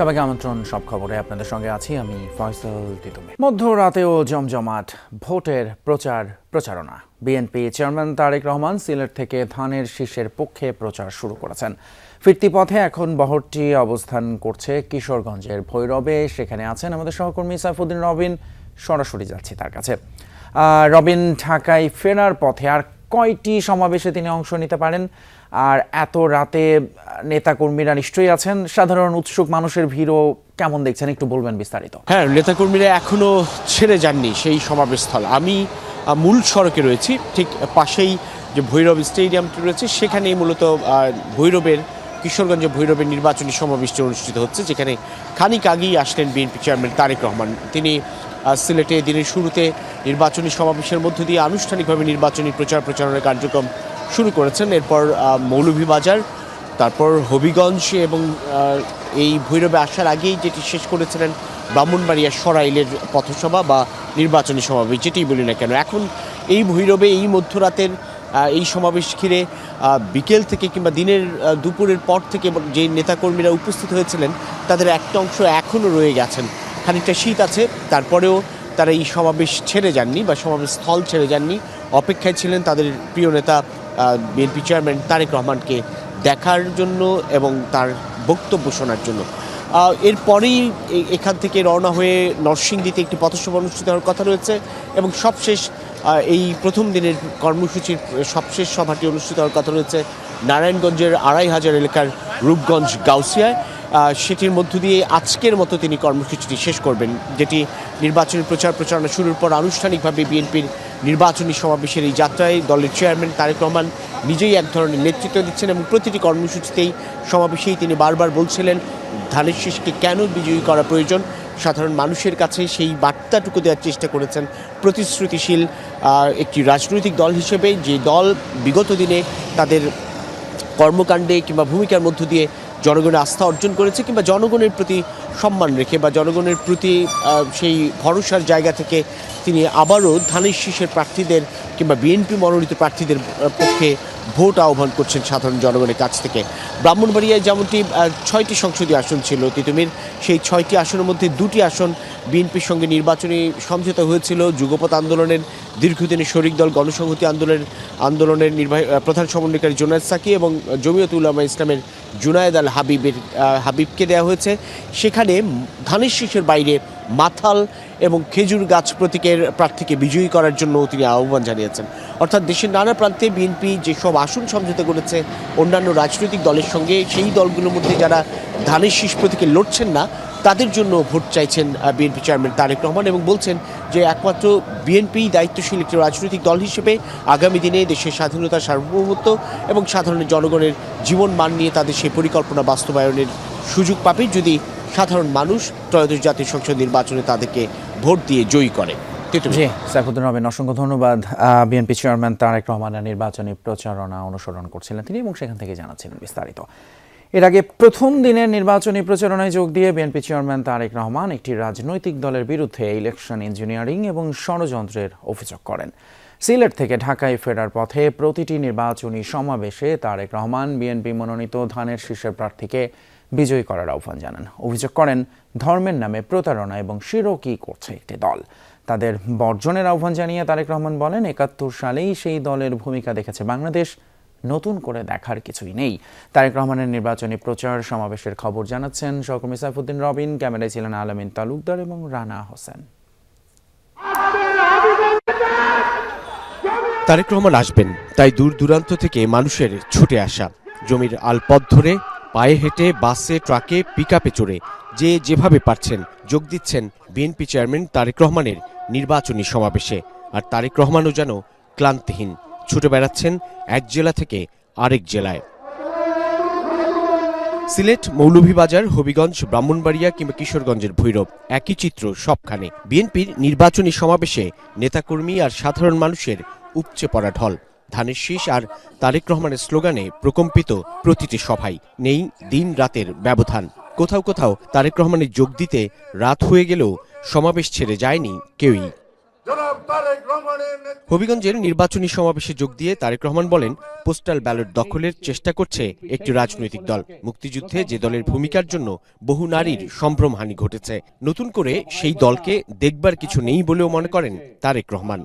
সবাইকে আমন্ত্রণ। সব খবরে আপনাদের সঙ্গে আছি আমি ফয়সাল তিতুমির। মধ্যরাতেও জমজমাট ভোটের প্রচারণা। বিএনপি চেয়ারম্যান তারেক রহমান সিলেট থেকে ধানের শীষের পক্ষে প্রচার শুরু করেছেন। ফিরতি পথে এখন বহরটি অবস্থান করছে কিশোরগঞ্জের ভৈরবে। সেখানে আছেন আমাদের সহকর্মী সাইফুদ্দিন রবিন। সরাসরি যাচ্ছি তার কাছে। রবিন, ঢাকায় ফেরার পথে আর কয়টি সমাবেশে তিনি অংশ নিতে পারেন? আর এত রাতে নেতাকর্মীরা নিশ্চয়ই আছেন, সাধারণ উৎসুক মানুষের ভিড়ও কেমন দেখছেন একটু বলবেন বিস্তারিত? হ্যাঁ, নেতাকর্মীরা এখনো ছেড়ে যাননি সেই সমাবেশস্থল। আমি মূল সড়কে রয়েছি, ঠিক পাশেই যে ভৈরব স্টেডিয়ামটি রয়েছে সেখানেই মূলত কিশোরগঞ্জে ভৈরবের নির্বাচনী সমাবেশটি অনুষ্ঠিত হচ্ছে, যেখানে খানিক আগেই আসলেন বিএনপি চেয়ারম্যান তারেক রহমান। তিনি সিলেটে দিনের শুরুতে নির্বাচনী সমাবেশের মধ্য দিয়ে আনুষ্ঠানিকভাবে নির্বাচনী প্রচারণার কার্যক্রম শুরু করেছেন। এরপর মৌলভীবাজার, তারপর হবিগঞ্জ এবং এই ভৈরবে আসার আগেই যেটি শেষ করেছিলেন ব্রাহ্মণবাড়িয়া সরাইলের পথসভা বা নির্বাচনী সমাবেশ, যেটি বলি না কেন। এখন এই ভৈরবে এই মধ্যরাতের এই সমাবেশ ঘিরে বিকেল থেকে কিংবা দুপুরের পর থেকে যে নেতাকর্মীরা উপস্থিত হয়েছিলেন তাদের একটা অংশ এখনও রয়ে গেছেন। খানিকটা শীত আছে, তারপরেও তারা এই সমাবেশ ছেড়ে যাননি বা সমাবেশ স্থল ছেড়ে যাননি। অপেক্ষায় ছিলেন তাদের প্রিয় নেতা বিএনপি চেয়ারম্যান তারেক রহমানকে দেখার জন্য এবং তার বক্তব্য শোনার জন্য। এরপরেই এখান থেকে রওনা হয়ে নরসিংদীতে একটি পথসভা অনুষ্ঠিত হওয়ার কথা রয়েছে এবং সবশেষ এই প্রথম দিনের কর্মসূচির সবশেষ সভাটি অনুষ্ঠিত হওয়ার কথা রয়েছে নারায়ণগঞ্জের ২৫০০ এলাকার রূপগঞ্জ গাউসিয়ায়। সেটির মধ্য দিয়ে আজকের মতো তিনি কর্মসূচিটি শেষ করবেন, যেটি নির্বাচনী প্রচারণা শুরুর পর আনুষ্ঠানিকভাবে বিএনপির নির্বাচনী সমাবেশের এই যাত্রায় দলের চেয়ারম্যান তারেক রহমান নিজেই এক ধরনের নেতৃত্ব দিচ্ছেন এবং প্রতিটি কর্মসূচিতেই সমাবেশেই তিনি বারবার বলছিলেন ধানের শীষকে কেন বিজয়ী করা প্রয়োজন। সাধারণ মানুষের কাছে সেই বার্তাটুকু দেওয়ার চেষ্টা করেছেন প্রতিশ্রুতিশীল একটি রাজনৈতিক দল হিসেবে, যে দল বিগত দিনে তাদের কর্মকাণ্ডে কিংবা ভূমিকার মধ্য দিয়ে জনগণের আস্থা অর্জন করেছে, কিংবা জনগণের প্রতি সম্মান রেখে বা জনগণের প্রতি সেই ভরসার জায়গা থেকে তিনি আবারও ধানের শীষের প্রার্থীদের কিংবা বিএনপি মনোনীত প্রার্থীদের পক্ষে ভোট আহ্বান করছেন সাধারণ জনগণের কাছ থেকে। ব্রাহ্মণবাড়িয়ায় যেমনটি ৬টি সংসদীয় আসন ছিল তিতুমির, সেই ৬টি আসনের মধ্যে ২টি আসন বিএনপির সঙ্গে নির্বাচনী সমঝোতা হয়েছিল যুগপৎ আন্দোলনের দীর্ঘদিনের শরিক দল গণসংহতি আন্দোলনের প্রধান সমন্বয়কারী জুনায়েদ সাকি এবং জমিয়ত উলামা ইসলামের জুনায়েদ আল হাবিবকে দেওয়া হয়েছে। সেখানে ধানের শীষের বাইরে মাথাল এবং খেজুর গাছ প্রতীকের প্রার্থীকে বিজয়ী করার জন্য তিনি আহ্বান জানিয়েছেন। অর্থাৎ দেশের নানা প্রান্তে বিএনপি যেসব আসন সমঝোতা করেছে অন্যান্য রাজনৈতিক দলের সঙ্গে, সেই দলগুলোর মধ্যে যারা ধানের শীষ প্রতীকে লড়ছেন না তাদের জন্য ভোট চাইছেন বিএনপি চেয়ারম্যান তারেক রহমান এবং বলছেন যে একমাত্র বিএনপি দায়িত্বশীল একটি রাজনৈতিক দল হিসেবে আগামী দিনে দেশের স্বাধীনতা, সার্বভৌমত্ব এবং সাধারণ জনগণের জীবন মান নিয়ে তাদের সেই পরিকল্পনা বাস্তবায়নের সুযোগ পাবে যদি সাধারণ মানুষ ত্রয়োদশ জাতীয় সংসদ নির্বাচনে তাদেরকে ভোট দিয়ে জয়ী করে। জি, সাইফুদ্দিন রবিন, অসংখ্য ধন্যবাদ। বিএনপি চেয়ারম্যান তারেক রহমানের নির্বাচনী প্রচারণা অনুসরণ করছিলেন তিনি এবং সেখান থেকে জানাচ্ছিলেন বিস্তারিত। এর আগে প্রথম দিনের নির্বাচনী প্রচারণায় যোগ দিয়ে বিএনপি চেয়ারম্যান তারেক রহমান একটি রাজনৈতিক দলের বিরুদ্ধে ইলেকশন ইঞ্জিনিয়ারিং এবং ষড়যন্ত্রের অভিযোগ করেন। সিলেট থেকে ঢাকায় ফেরার পথে প্রতিটি নির্বাচনী সমাবেশে তারেক রহমান বিএনপি মনোনীত ধানের শীষের প্রার্থীকে বিজয়ী করার আহ্বান জানান। অভিযোগ করেন ধর্মের নামে প্রতারণা এবং শিরকি করছে একটি দল। তাদের বর্জনের আহ্বান জানিয়ে তারেক রহমান বলেন ৭১ সালেই সেই দলের ভূমিকা দেখেছে বাংলাদেশ, নতুন করে দেখার কিছুই নেই। তারেক রহমানের নির্বাচনী প্রচার সমাবেশের খবর জানাচ্ছেন সহকর্মী সাইফুদ্দিন রবিন। ক্যামেরায় ছিলেন আলামিন তালুকদার এবং রানা হোসেন। তারেক রহমান আসবেন তাই দূর দূরান্ত থেকে মানুষের ছুটে আসা, জমির আলপথ ধরে, পায়ে হেঁটে, বাসে, ট্রাকে, পিকআপে চড়ে যে যেভাবে পারছেন যোগ দিচ্ছেন বিএনপি চেয়ারম্যান তারেক রহমানের নির্বাচনী সমাবেশে। আর তারেক রহমানও যেন ক্লান্তিহীন, ছুটে বেড়াচ্ছেন এক জেলা থেকে আরেক জেলায়। সিলেট, মৌলভীবাজার, হবিগঞ্জ, ব্রাহ্মণবাড়িয়া কিংবা কিশোরগঞ্জের ভৈরব, একই চিত্র সবখানে। বিএনপির নির্বাচনী সমাবেশে নেতাকর্মী আর সাধারণ মানুষের উপচে পড়া ঢল। ধানের শীষ আর তারেক রহমানের স্লোগানে প্রকম্পিত প্রতিটি সভায়, নেই দিন রাতের ব্যবধান। কোথাও তারেক রহমানের যোগ দিতে রাত হয়ে গেলেও সমাবেশ ছেড়ে যায়নি কেউই। জনাব তারেক রহমানের হবিগঞ্জের নির্বাচনী সমাবেশে যোগ দিয়ে তারেক রহমান বলেন, পোস্টাল ব্যালট দখলের চেষ্টা করছে একটি রাজনৈতিক দল। মুক্তিযুদ্ধে যে দলের ভূমিকার জন্য বহু নারীর সম্ভ্রমহানি ঘটেছে, নতুন করে সেই দলকে দেখবার কিছু নেই বলেও মনে করেন তারেক রহমান।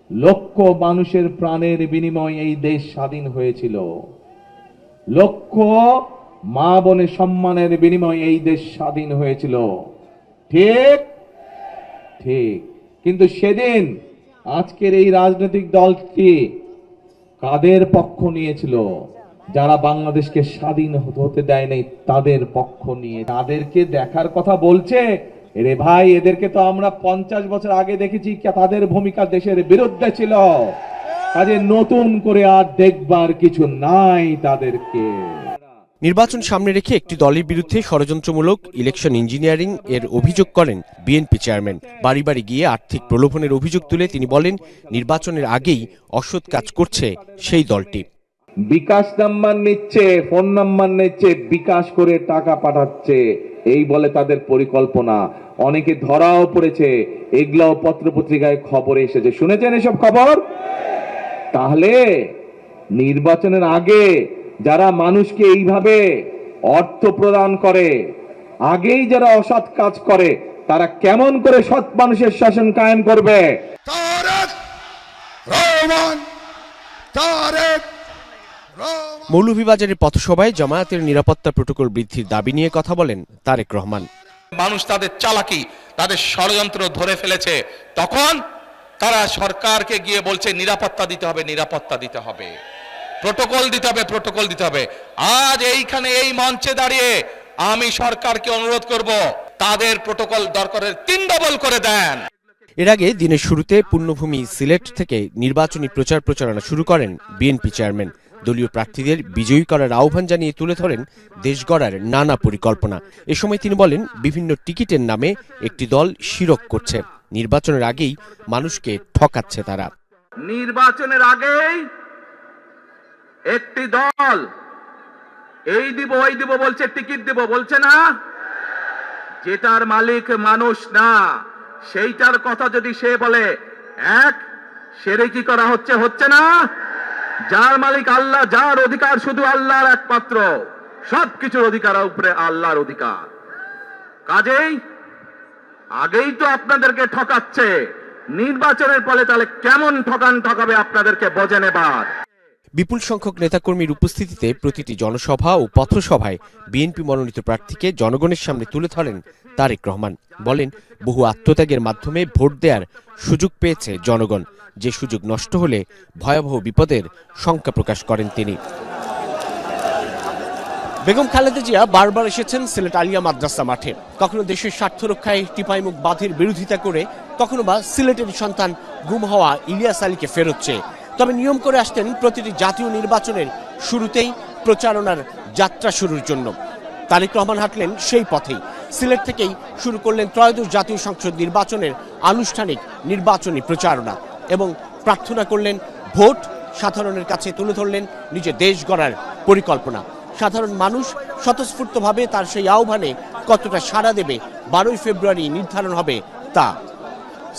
লক্ষ মানুষের প্রাণের বিনিময়ে এই দেশ স্বাধীন হয়েছিল, লক্ষ মা বোনের সম্মানের বিনিময়ে এই দেশ স্বাধীন হয়েছিল। ঠিক ঠিক, কিন্তু সেদিন আজকের এই রাজনৈতিক দলটি কাদের পক্ষ নিয়েছিল? যারা বাংলাদেশকে স্বাধীন হতে দেয় নাই তাদের পক্ষ নিয়ে। তাদেরকে দেখার কথা বলছে, রে ভাই এদেরকে তো আমরা 50 বছর আগে দেখেছি, তাদের ভূমিকা দেশের বিরুদ্ধে ছিল। কাজে নতুন করে আর দেখবার কিছু নাই তাদেরকে। নির্বাচন সামনে রেখে একটি দলের বিরুদ্ধে ষড়যন্ত্রমূলক ইলেকশন ইঞ্জিনিয়ারিং এর অভিযোগ করেন বিএনপি চেয়ারম্যান। বাড়ি বাড়ি গিয়ে আর্থিক প্রলোভনের অভিযোগ তুলে তিনি বলেন, নির্বাচনের আগেই অসৎ কাজ করছে সেই দলটি। বিকাশ নাম্বার নিচ্ছে, ফোন নাম্বার নিচ্ছে, বিকাশ করে টাকা পাঠাচ্ছে, এই বলে তাদের পরিকল্পনা। অনেকে ধরাও পড়েছে, এগুলাও পত্রপত্রিকায় খবরে এসেছে, শুনেছেন এসব খবর? তাহলে নির্বাচনের আগে যারা মানুষকে এইভাবে অর্থ প্রদান করে, আগেই যারা অসৎ কাজ করে, তারা কেমন করে সৎ মানুষের শাসন কায়েম করবে? তারেক রহমান, তারেক মৌলভীবাজারের পথসভায় জামায়াতের নিরাপত্তা প্রটোকল বৃদ্ধির দাবি নিয়ে কথা বলেন তারেক রহমান। মানুষ তাদের চালাকি, তাদের ষড়যন্ত্র ধরে ফেলেছে, তখন তারা সরকারকে গিয়ে বলছে নিরাপত্তা দিতে হবে, নিরাপত্তা দিতে হবে, প্রটোকল দিতে হবে, প্রটোকল দিতে হবে। আজ এইখানে এই মঞ্চে দাঁড়িয়ে আমি সরকারকে অনুরোধ করব, তাদের প্রটোকল দরকারের 3 ডবল করে দেন। এর আগে দিনের শুরুতে পুণ্যভূমি সিলেট থেকে নির্বাচনী প্রচারণা শুরু করেন বিএনপি চেয়ারম্যান। দলীয় প্রার্থীদের বিজয়ী করার আহ্বান জানিয়ে তুলে ধরেন দেশ গড়ার নানা পরিকল্পনা। এ সময় তিনি বলেন, বিভিন্ন টিকিটের নামে একটি দল শিরক করছে, নির্বাচনের আগেই মানুষকে ঠকাচ্ছে তারা। নির্বাচনের আগেই একটি দল এই দিব ওই দিব বলছে, টিকিট দিব বলছে না, যেটার মালিক মানুষ না সেইটার কথা যদি সে বলে, এক সেরে কি করা হচ্ছে, হচ্ছে না? যার মালিক আল্লাহ, যার অধিকার শুধু আল্লাহর একমাত্র, সবকিছুর অধিকার উপরে আল্লাহর অধিকার। কাজেই আগেই তো আপনাদেরকে ঠকাচ্ছে, নির্বাচনের ফলে তাহলে কেমন ঠকাবে আপনাদেরকে বোঝে নেবার। বিপুল সংখ্যক নেতাকর্মীর উপস্থিতিতে প্রতিটি জনসভা ও পথসভায় বিএনপি মনোনীত প্রার্থীকে জনগণের সামনে তুলে ধরেন তারেক রহমান। বলেন, বহু আত্মত্যাগের মাধ্যমে ভোট দেওয়ার সুযোগ পেয়েছে জনগণ, যে সুযোগ নষ্ট হলে ভয়াবহ বিপদের শঙ্কা প্রকাশ করেন তিনি। বেগম খালেদা জিয়া বারবার এসেছেন সিলেট আলিয়া মাদ্রাসা মাঠে, কখনো দেশের স্বার্থ রক্ষায় টিপাইমুখ বাঁধের বিরোধিতা করে, কখনো বা সিলেটের সন্তান গুম হওয়া ইলিয়াস আলীকে ফেরত চেয়ে। তবে নিয়ম করে আসতেন প্রতিটি জাতীয় নির্বাচনের শুরুতেই প্রচারণার যাত্রা শুরুর জন্য। তারেক রহমান হাঁটলেন সেই পথেই। সিলেট থেকেই শুরু করলেন ত্রয়োদশ জাতীয় সংসদ নির্বাচনের আনুষ্ঠানিক নির্বাচনী প্রচারণা এবং প্রার্থনা করলেন ভোট, সাধারণের কাছে তুলে ধরলেন নিজের দেশ গড়ার পরিকল্পনা। সাধারণ মানুষ স্বতঃস্ফূর্তভাবে তার সেই আহ্বানে কতটা সাড়া দেবে 12ই ফেব্রুয়ারি নির্ধারণ হবে তা।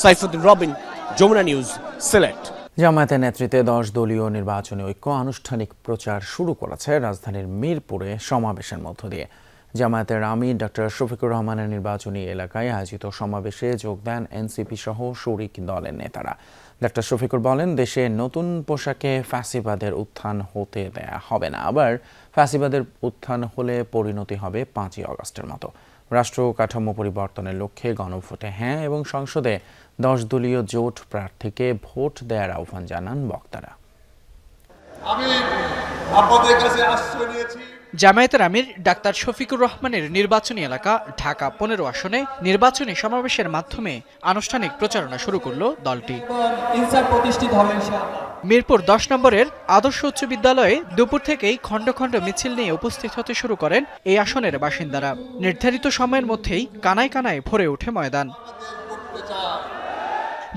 সাইফুদ্দিন রবিন, যমুনা নিউজ, সিলেট। জামায়াতের নেতৃত্বে 10 দলীয় নির্বাচনী ঐক্য আনুষ্ঠানিক প্রচার শুরু করেছে রাজধানীর মিরপুরে সমাবেশের মধ্য দিয়ে। জামায়াতের আমির ডক্টর শফিকুর রহমানের নির্বাচনী এলাকায় আয়োজিত সমাবেশে যোগ দেন এনসিপি সহ শরিক দলের নেতারা। ডক্টর শফিকুর বলেন, দেশে নতুন পোশাকে ফ্যাসিবাদের উত্থান হতে দেয়া হবে না, আবার ফ্যাসিবাদের উত্থান হলে পরিণতি হবে 5ই আগস্টের মতো। রাষ্ট্র কাঠামো পরিবর্তনের লক্ষ্যে গণভোটে হ্যাঁ এবং সংসদে 10 দলীয় জোট প্রার্থীকে ভোট দেওয়ার আহ্বান জানান বক্তারা। আমি আপনাদের কাছে আশ্রয় নিয়েছি। জামায়াতের আমির ডাক্তার শফিকুর রহমানের নির্বাচনী এলাকা ঢাকা 15 আসনে নির্বাচনী সমাবেশের মাধ্যমে আনুষ্ঠানিক প্রচারণা শুরু করল দলটি। মিরপুর 10 নম্বরের আদর্শ উচ্চ বিদ্যালয়ে দুপুর থেকেই খণ্ড খণ্ড মিছিল নিয়ে উপস্থিত হতে শুরু করেন এই আসনের বাসিন্দারা। নির্ধারিত সময়ের মধ্যেই কানায় কানায় ভরে ওঠে ময়দান।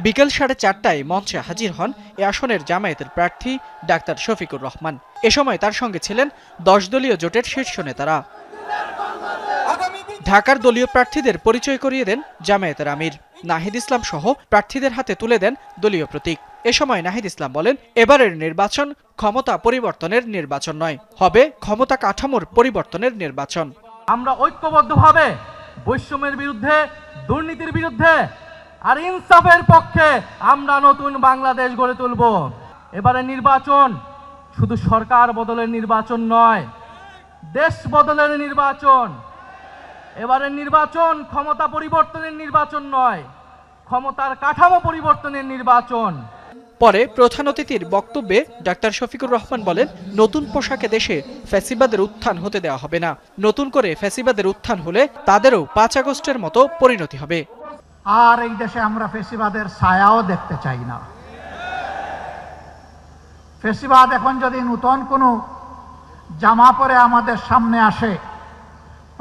বিকেল 4:30টায় মঞ্চে হাজির হন এ আসনের জামায়াতের প্রার্থী ডাক্তার শফিকুর রহমান। এ সময় তার সঙ্গে ছিলেন 10 দলীয় জোটের শীর্ষ নেতারা। ঢাকার দলীয় প্রার্থীদের পরিচয় করিয়ে দেন জামায়াতের আমির। নাহিদ ইসলাম সহ প্রার্থীদের হাতে তুলে দেন দলীয় প্রতীক। এ সময় নাহিদ ইসলাম বলেন, এবারের নির্বাচন ক্ষমতা পরিবর্তনের নির্বাচন নয়, হবে ক্ষমতা কাঠামোর পরিবর্তনের নির্বাচন। আমরা ঐক্যবদ্ধভাবে বৈষম্যের বিরুদ্ধে, দুর্নীতির বিরুদ্ধে আর ইনসাফের পক্ষে আমরা নতুন বাংলাদেশ গড়ে তুলব। এবারে নির্বাচন শুধু সরকার বদলের নির্বাচন নয়, দেশ বদলের নির্বাচন। এবারে নির্বাচন ক্ষমতা পরিবর্তনের নির্বাচন নয়, ক্ষমতার কাঠামো পরিবর্তনের নির্বাচন। পরে প্রধান অতিথির বক্তব্যে ডাক্তার শফিকুর রহমান বলেন, নতুন পোশাকে দেশে ফ্যাসিবাদের উত্থান হতে দেওয়া হবে না। নতুন করে ফ্যাসিবাদের উত্থান হলে তাদেরও 5 আগস্টের মতো পরিণতি হবে। আর এই দেশে আমরা ফ্যাসিবাদের ছায়াও দেখতে চাই না। ফ্যাসিবাদ এখন যদি নতুন কোনো জামা পরে আমাদের সামনে আসে,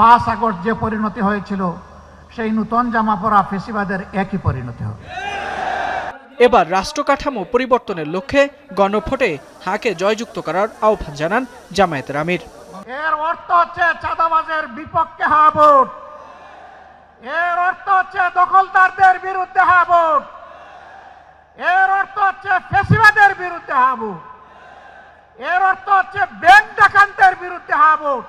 5 আগস্ট যে পরিণতি হয়েছিল সেই নতুন জামা পরা ফ্যাসিবাদের একই পরিণতি হবে। এবার রাষ্ট্র কাঠামো পরিবর্তনের লক্ষ্যে গণভোটে হাকে জয়যুক্ত করার আহ্বান জানান জামায়াতের আমির। এর অর্থ হচ্ছে চাঁদাবাজের বিপক্ষে হা ভোট, এর অর্থ হচ্ছে দখলদারদের বিরুদ্ধে হা ভোট, এর অর্থ হচ্ছে ফ্যাসিবাদের বিরুদ্ধে হা ভোট, এর অর্থ হচ্ছে ব্যাংক ডাকাতের বিরুদ্ধে হা ভোট।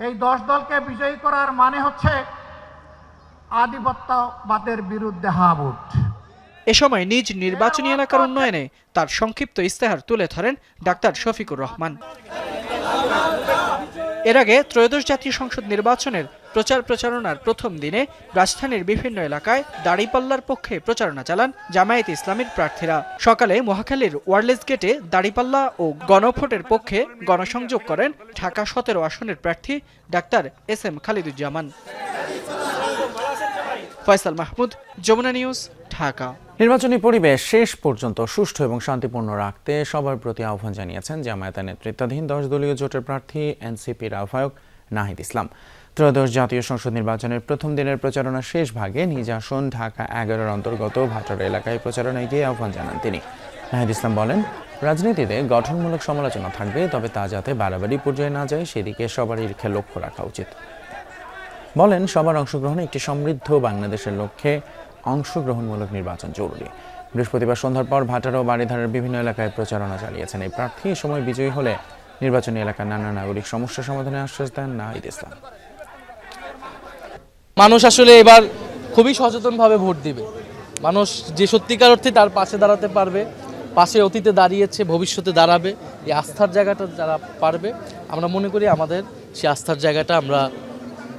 এই 10 দলকে বিজয়ী করার মানে হচ্ছে আধিপত্যবাদের বিরুদ্ধে হা ভোট। এ সময় নিজ নির্বাচনী এলাকার উন্নয়নে তার সংক্ষিপ্ত ইস্তেহার তুলে ধরেন ডাক্তার শফিকুর রহমান। এর আগে ত্রয়োদশ জাতীয় সংসদ নির্বাচনের প্রচারণার প্রথম দিনে রাজধানীর বিভিন্ন এলাকায় দাঁড়িপাল্লার পক্ষে প্রচারণা চালান জামায়াতে ইসলামীর প্রার্থীরা। সকালে মহাখালীর ওয়ারলেস গেটে দাঁড়িপাল্লা ও গণভোটের পক্ষে গণসংযোগ করেন ঢাকা 17 আসনের প্রার্থী doctor SM Khaliduzzaman. Faisal Mahmud, Jamuna news, Dhaka. নির্বাচনী পরিবেশ শেষ পর্যন্ত সুষ্ঠু এবং শান্তিপূর্ণ রাখতে সবার প্রতি আহ্বান জানিয়েছেন জামায়াতের নেতৃত্বাধীন 10 দলীয় জোটের প্রার্থী এনসিপির আহ্বায়ক নাহিদ ইসলাম। ত্রয়োদশ জাতীয় সংসদ নির্বাচনের প্রথম দিনের প্রচারণার শেষ ভাগে নিজ আসন ঢাকা 11-এর অন্তর্গত ভাটারা এলাকায় প্রচারণায় গিয়ে আহ্বান জানান তিনি। নাহিদ ইসলাম বলেন, রাজনীতিতে গঠনমূলক সমালোচনা থাকবে, তবে তা যাতে বাড়াবাড়ি পর্যায়ে না যায় সেদিকে সবারই লক্ষ্য রাখা উচিত। বলেন, সবার অংশগ্রহণে একটি সমৃদ্ধ বাংলাদেশের লক্ষ্যে অংশগ্রহণমূলক নির্বাচন জরুরি। বৃহস্পতিবার সন্ধ্যার পর ভাটারা ও বাড়িধারার বিভিন্ন এলাকায় প্রচারণা চালিয়েছেন এই প্রার্থী। এ সময় বিজয়ী হলে নির্বাচনী এলাকার নানা নাগরিক সমস্যা সমাধানে আশ্বাস দেন নাহিদ ইসলাম। মানুষ আসলে এবার খুবই সচেতনভাবে ভোট দিবে। মানুষ যে সত্যিকার অর্থে তার পাশে দাঁড়াতে পারবে, পাশে অতীতে দাঁড়িয়েছে, ভবিষ্যতে দাঁড়াবে, এই আস্থার জায়গাটা যারা পারবে, আমরা মনে করি আমাদের সেই আস্থার জায়গাটা আমরা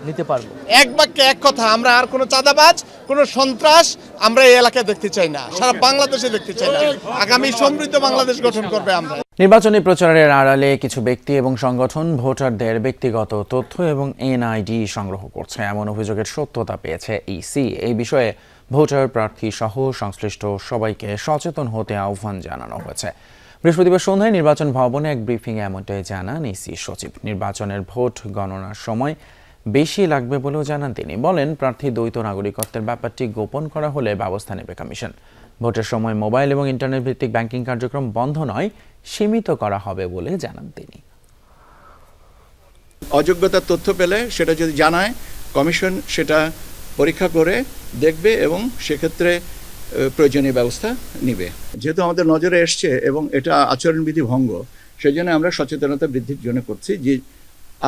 নিতে পারবো। এক বাক্যে এক কথা, আমরা আর কোনো চাঁদাবাজ, কোনো সন্ত্রাস আমরা এই এলাকায় দেখতে চাই না, সারা বাংলাদেশে দেখতে চাই না। আগামী সমৃদ্ধ বাংলাদেশ গঠন করবে আমরা। নির্বাচনী প্রচারের আড়ালে কিছু ব্যক্তি এবং সংগঠন ভোটারদের ব্যক্তিগত তথ্য এবং NID সংগ্রহ করছে, এমন অভিযোগের সত্যতা পেয়েছে ইসি। এই বিষয়ে ভোটার, প্রার্থী সহ সংশ্লিষ্ট সবাইকে সচেতন হতে আহ্বান জানানো হয়েছে। বৃহস্পতিবার সন্ধ্যায় নির্বাচন ভবনে এক ব্রিফিংয়ে এমনটাই জানান ইসি সচিব। নির্বাচনের ভোট গণনার সময় বেশি লাগবে বলেও জানান তিনি। বলেন, প্রার্থী দ্বৈত নাগরিকত্বের ব্যাপারটি গোপন করা হলে ব্যবস্থা নেবে কমিশন। ভোটের সময় মোবাইল এবং ইন্টারনেট ভিত্তিক ব্যাংকিং কার্যক্রম বন্ধ নয়, সীমিত করা হবে বলে জানান তিনি। অযোগ্যতার তথ্য পেলে সেটা যদি জানায়, কমিশন সেটা পরীক্ষা করে দেখবে এবং সেক্ষেত্রে প্রয়োজনীয় ব্যবস্থা নেবে। যেহেতু আমাদের নজরে এসছে এবং এটা আচরণবিধি ভঙ্গ, সেই জন্য আমরা সচেতনতা বৃদ্ধির জন্য করছি যে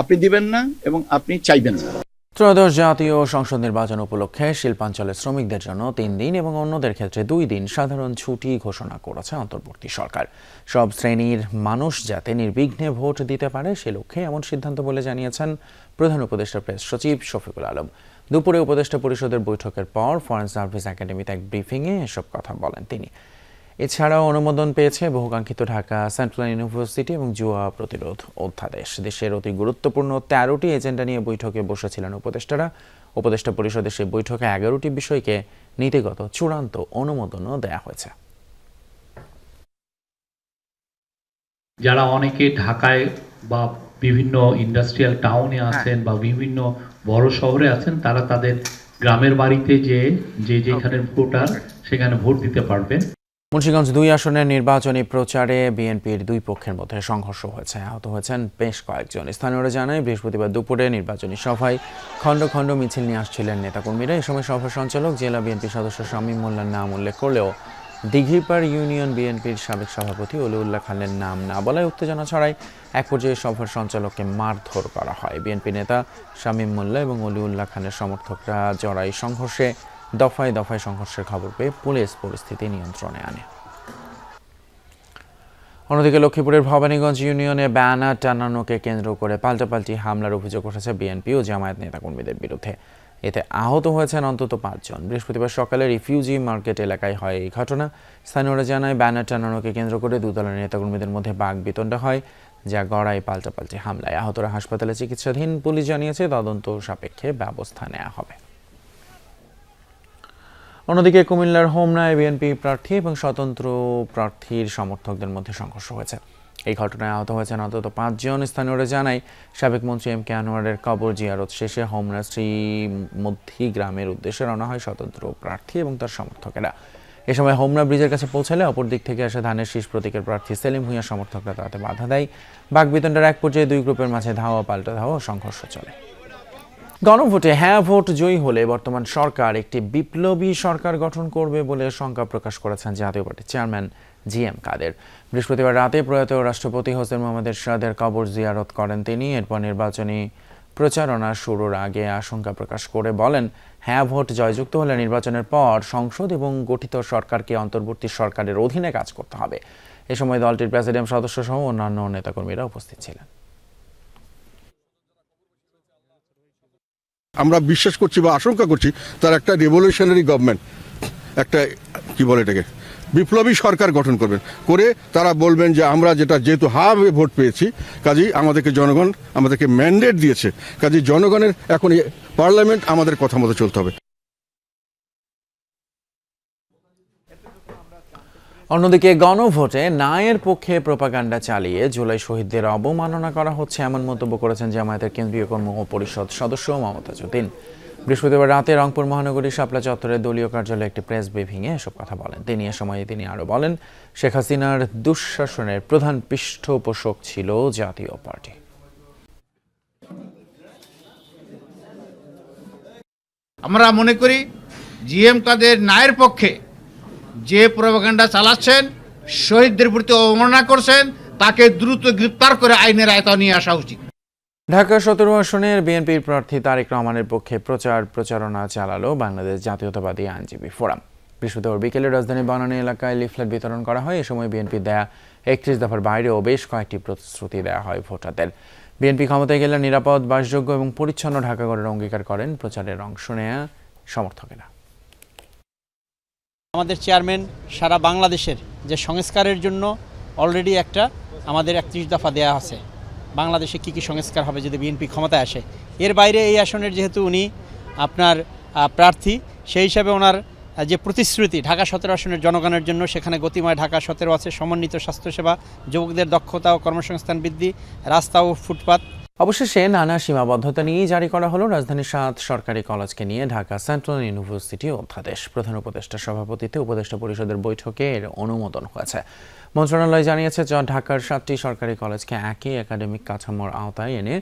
আপনি দিবেন না এবং আপনি চাইবেন না। ত্রয়োদশ জাতীয় সংসদ নির্বাচন উপলক্ষে শিল্পাঞ্চলের শ্রমিকদের জন্য 3 দিন এবং অন্যদের ক্ষেত্রে 2 দিন সাধারণ ছুটি ঘোষণা করেছে অন্তর্বর্তী সরকার। সব শ্রেণীর মানুষ যাতে নির্বিঘ্নে ভোট দিতে পারে সে লক্ষ্যে এমন সিদ্ধান্ত বলে জানিয়েছেন প্রধান উপদেষ্টা প্রেস সচিব শফিকুল আলম। দুপুরে উপদেষ্টা পরিষদের বৈঠকের পর ফরেন সার্ভিস একাডেমিতে এক ব্রিফিংয়ে এসব কথা বলেন তিনি। এছাড়াও অনুমোদন পেয়েছে বহুকাঙ্ক্ষিত ঢাকা সেন্ট্রাল ইউনিভার্সিটি এবং জুয়া প্রতিরোধ অধ্যাদেশ। দেশের অতি গুরুত্বপূর্ণ 13টি এজেন্ডা নিয়ে বৈঠকে বসেছিলেন উপদেষ্টারা। উপদেষ্টা পরিষদের সেই বৈঠকে 11টি বিষয়কে নীতিগত চূড়ান্ত অনুমোদনও দেওয়া হয়েছে। যারা অনেকে ঢাকায় বা বিভিন্ন ইন্ডাস্ট্রিয়াল টাউনে আছেন বা বিভিন্ন বড় শহরে আছেন, তারা তাদের গ্রামের বাড়িতে যেখানে ভোটার সেখানে ভোট দিতে পারবেন। মুন্সিগঞ্জ 2 আসনের নির্বাচনী প্রচারে বিএনপির দুই পক্ষের মধ্যে সংঘর্ষ হয়েছে, আহত হয়েছেন বেশ কয়েকজন। স্থানীয়রা জানায় বৃহস্পতিবার দুপুরে নির্বাচনী সভায় খণ্ড খণ্ড মিছিল নিয়ে আসছিলেন নেতাকর্মীরা। এই সময় সভা সঞ্চালক জেলা বিএনপি সদস্য শামীম মোল্লার নাম উল্লেখ করলেও দিঘিপাড় ইউনিয়ন বিএনপির সাবেক সভাপতি অলিউল্লাহ খানের নাম না বলায় উত্তেজনা ছড়ায়। এক পর্যায়ে সভার সঞ্চালককে মারধর করা হয়। বিএনপি নেতা শামীম মোল্লা এবং অলিউল্লাহ খানের সমর্থকরা জড়াই সংঘর্ষে দফায় দফায় সংঘর্ষের খবর পেয়ে পুলিশ পরিস্থিতি নিয়ন্ত্রণে আনে। অন্যদিকে লক্ষ্মীপুরের ভবানীগঞ্জ ইউনিয়নে ব্যানার টানানোকে কেন্দ্র করে পাল্টাপাল্টি হামলার অভিযোগ উঠেছে বিএনপি ও জামায়াত নেতাকর্মীদের বিরুদ্ধে। এতে আহত হয়েছেন অন্তত 5 জন। বৃহস্পতিবার সকালে রিফিউজি মার্কেট এলাকায় হয় এই ঘটনা। স্থানীয়রা জানায় ব্যানার টানানোকে কেন্দ্র করে দুদলের নেতাকর্মীদের মধ্যে বাকবিতণ্ডা হয়, যা গড়ায় পাল্টাপাল্টি হামলায়। আহতরা হাসপাতালে চিকিৎসাধীন। পুলিশ জানিয়েছে তদন্ত সাপেক্ষে ব্যবস্থা নেওয়া হবে। অন্যদিকে কুমিল্লার হোমনায় বিএনপি প্রার্থী এবং স্বতন্ত্র প্রার্থীর সমর্থকদের মধ্যে সংঘর্ষ হয়েছে। এই ঘটনায় আহত হয়েছেন অন্তত 5 জন। স্থানীয়রা জানায় সাবেক মন্ত্রী এম কে আনোয়ারের কবর জিয়ারত শেষে হোমনা শ্রীমধ্যী গ্রামের উদ্দেশ্যে রওনা হয় স্বতন্ত্র প্রার্থী এবং তার সমর্থকেরা। এ সময় হোমনা ব্রিজের কাছে পৌঁছালে অপর দিক থেকে আসা ধানের শীষ প্রতীকের প্রার্থী সেলিম ভূঁইয়ার সমর্থকরা তাতে বাধা দেয়। বাকবিতণ্ডার এক পর্যায়ে দুই গ্রুপের মাঝে ধাওয়া পাল্টা ধাওয়া সংঘর্ষ চলে। গণভোটে হ্যাঁ ভোট জয়ী হলে বর্তমান সরকার একটি বিপ্লবী সরকার গঠন করবে বলে শঙ্কা প্রকাশ করেছেন জাতীয় পার্টির চেয়ারম্যান জিএম কাদের। বৃহস্পতিবার রাতে প্রয়াত রাষ্ট্রপতি হোসেন মোহাম্মদ এরশাদের কবর জিয়ারত করেন তিনি। এরপর নির্বাচনী প্রচারণা শুরুর আগে আশঙ্কা প্রকাশ করে বলেন, হ্যাঁ ভোট জয়যুক্ত হলে নির্বাচনের পর সংসদ এবং গঠিত সরকারকে অন্তর্বর্তী সরকারের অধীনে কাজ করতে হবে। এ সময় দলটির প্রেসিডিয়াম সদস্য সহ অন্যান্য নেতাকর্মীরা উপস্থিত ছিলেন। আমরা বিশ্বাস করছি বা আশঙ্কা করছি তার একটা রেভলিউশনারি গভর্নমেন্ট, একটা কি বলে এটাকে বিপ্লবী সরকার গঠন করবেন, করে তারা বলবেন যে আমরা যেহেতু হাফে ভোট পেয়েছি, কাজেই জনগণ আমাদেরকে ম্যান্ডেট দিয়েছে, কাজেই জনগণের এখন পার্লামেন্ট আমাদের কথা মতো চলতে হবে। অন্যদিকে গণভোটে নায়ের পক্ষে প্রোপাগান্ডা চালিয়ে জুলাই শহীদদের অবমাননা করা হচ্ছে এমন মন্তব্য করেছেন জামায়াতের কেন্দ্রীয় কর্ম পরিষদ সদস্য মমতাজ উদ্দিন। বৃহস্পতিবার রাতে রংপুর মহানগরীর শাপলা চত্বরে দলীয় কার্যালয়ে একটি প্রেস ব্রিফিংয়ে এসব কথা বলেন তিনি। এ সময় তিনি আরও বলেন, শেখ হাসিনার দুঃশাসনের প্রধান পৃষ্ঠপোষক ছিল জাতীয় পার্টি। আমরা মনে করি জিএম কাদের নায়ের পক্ষে যে প্রোপাগান্ডা চালাচ্ছেন, শহীদদের প্রতি অবমাননা করছেন, তাকে দ্রুত গ্রেফতার করে আইনের আয়তায় নিয়ে আসা উচিত। ঢাকা 17 আসনের বিএনপির প্রার্থী তারেক রহমানের পক্ষে প্রচারণা চালালো বাংলাদেশ জাতীয়তাবাদী আইনজীবী ফোরাম। বৃহস্পতিবার বিকেলে রাজধানীর বনানী এলাকায় লিফলেট বিতরণ করা হয়। এ সময় বিএনপির দেয়া 31 দফার বাইরেও বেশ কয়েকটি প্রতিশ্রুতি দেওয়া হয় ভোটারদের। বিএনপি ক্ষমতায় গেলে নিরাপদ, বাসযোগ্য এবং পরিচ্ছন্ন ঢাকা গড়ের অঙ্গীকার করেন প্রচারের অংশ নেয়া সমর্থকেরা। আমাদের চেয়ারম্যান সারা বাংলাদেশের যে সংস্কারের জন্য অলরেডি আমাদের 31 দফা দেওয়া আছে, বাংলাদেশে কী কী সংস্কার হবে যদি বিএনপি ক্ষমতায় আসে। এর বাইরে এই আসনের যেহেতু উনি প্রার্থী, সেই হিসাবে ওনার যে প্রতিশ্রুতি ঢাকা 17 আসনের জনগণের জন্য, সেখানে গতিময় ঢাকা 17 আছে, সমন্বিত স্বাস্থ্যসেবা, যুবকদের দক্ষতা ও কর্মসংস্থান বৃদ্ধি, রাস্তা ও ফুটপাত। অবশেষে নানা সীমাবদ্ধতা নিয়েই জারি করা হলো রাজধানীর 7 সরকারি কলেজকে নিয়ে ঢাকা সেন্ট্রাল ইউনিভার্সিটি অধ্যাদেশ। প্রধান উপদেষ্টার সভাপতিত্বে উপদেষ্টা পরিষদের বৈঠকে এর অনুমোদন হয়েছে। মন্ত্রণালয় জানিয়েছে ঢাকার 7টি সরকারি কলেজকে একই একাডেমিক কাঠামোর আওতায় এনে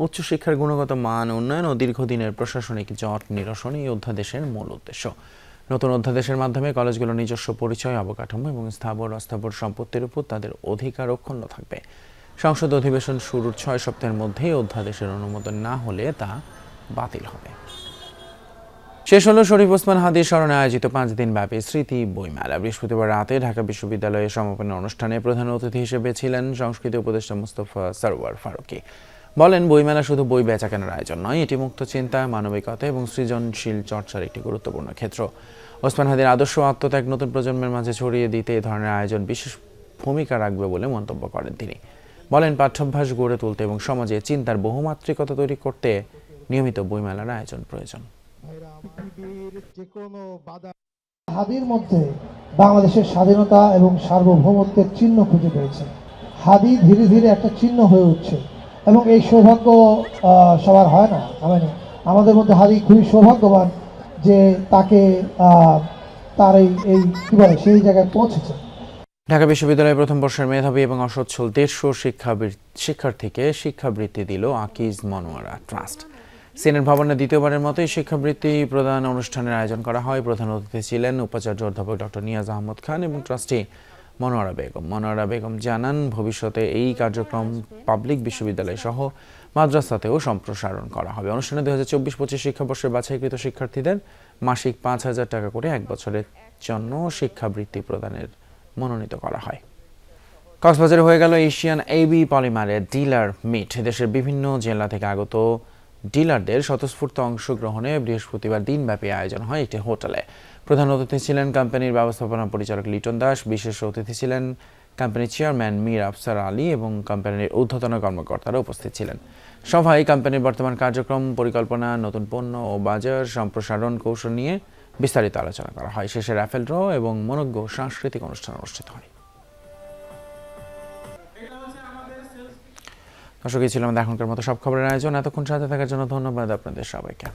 উচ্চশিক্ষার গুণগত মান উন্নয়ন ও দীর্ঘদিনের প্রশাসনিক জট নিরসন এই অধ্যাদেশের মূল উদ্দেশ্য। নতুন অধ্যাদেশের মাধ্যমে কলেজগুলোর নিজস্ব পরিচয়, অবকাঠামো এবং স্থাবর অস্থাবর সম্পত্তির উপর তাদের অধিকার অক্ষুণ্ণ থাকবে। সংসদ অধিবেশন শুরুর 6 সপ্তাহের মধ্যেই অধ্যাদেশের অনুমোদন না হলে তা বাতিল হবে। শেষ হলো শরীফ ওসমান হাদির স্মরণে আয়োজিত 5 দিন ব্যাপী স্মৃতি বইমেলা। বৃহস্পতিবার রাতে ঢাকা বিশ্ববিদ্যালয়ের সমাপনী অনুষ্ঠানে প্রধান অতিথি হিসেবে ছিলেন সংস্কৃতি উপদেষ্টা মুস্তফা সরওয়ার ফারুকী। বলেন, বইমেলা শুধু বই বেচাকেনার আয়োজন নয়, এটি মুক্ত চিন্তা, মানবিকতা এবং সৃজনশীল চর্চার একটি গুরুত্বপূর্ণ ক্ষেত্র। ওসমান হাদির আদর্শ আত্মত্যাগ নতুন প্রজন্মের মাঝে ছড়িয়ে দিতে এ ধরনের আয়োজন বিশেষ ভূমিকা রাখবে বলে মন্তব্য করেন তিনি। বলেন, পাঠ্যাভ্যাস গড়ে তুলতে এবং সমাজে চিন্তার বহুমাত্রিকতা তৈরি করতে নিয়মিত বইমেলার আয়োজন প্রয়োজন। হাদির মধ্যে বাংলাদেশের স্বাধীনতা এবং সার্বভৌমত্বের চিহ্ন খুঁজে পেয়েছে। হাদি ধীরে ধীরে একটা চিহ্ন হয়ে উঠছে এবং এই সৌভাগ্য সবার হয় না। আমাদের মধ্যে হাদি খুবই সৌভাগ্যবান যে তাকে তার এই কি বলে সেই জায়গায় পৌঁছেছে। ঢাকা বিশ্ববিদ্যালয়ের প্রথম বর্ষের মেধাবী এবং অসচ্ছল 150 শিক্ষার্থীকে শিক্ষাবৃত্তি দিল আকিজ মনোয়ারা ট্রাস্ট। সিনেট ভবনে দ্বিতীয়বারের মতোই শিক্ষাবৃত্তি প্রদান অনুষ্ঠানের আয়োজন করা হয়। প্রধান অতিথি ছিলেন উপাচার্য অধ্যাপক ডক্টর নিয়াজ আহমদ খান এবং ট্রাস্টি মনোয়ারা বেগম। মনোয়ারা বেগম জানান, ভবিষ্যতে এই কার্যক্রম পাবলিক বিশ্ববিদ্যালয় সহ মাদ্রাসাতেও সম্প্রসারণ করা হবে। অনুষ্ঠানে 2024-25 শিক্ষাবর্ষের বাছাইকৃত শিক্ষার্থীদের মাসিক 5,000 টাকা করে 1 বছরের জন্য শিক্ষাবৃত্তি প্রদানের মনোনীত করা হয়। কক্সবাজারে হয়ে গেল এশিয়ান এবি পলিমারের ডিলার মিট। দেশের বিভিন্ন জেলা থেকে আগত ডিলারদের স্বতঃস্ফূর্ত অংশগ্রহণে বৃহস্পতিবার দিনব্যাপী আয়োজন হয় একটি হোটেলে। প্রধান অতিথি ছিলেন কোম্পানির ব্যবস্থাপনা পরিচালক লিটন দাস। বিশেষ অতিথি ছিলেন কোম্পানির চেয়ারম্যান মীর আফসার আলী এবং কোম্পানির ঊর্ধ্বতন কর্মকর্তারা উপস্থিত ছিলেন। সভায় কোম্পানির বর্তমান কার্যক্রম, পরিকল্পনা, নতুন পণ্য ও বাজার সম্প্রসারণ কৌশল নিয়ে বিস্তারিত আলোচনা করা হয়। শেষে রাফেল ড্র এবং মনোজ্ঞ সাংস্কৃতিক অনুষ্ঠান অনুষ্ঠিত হয়। দর্শক, এই ছিল আমাদের এখনকার মতো সব খবরের আয়োজন। এতক্ষণ সাথে থাকার জন্য ধন্যবাদ আপনাদের সবাইকে।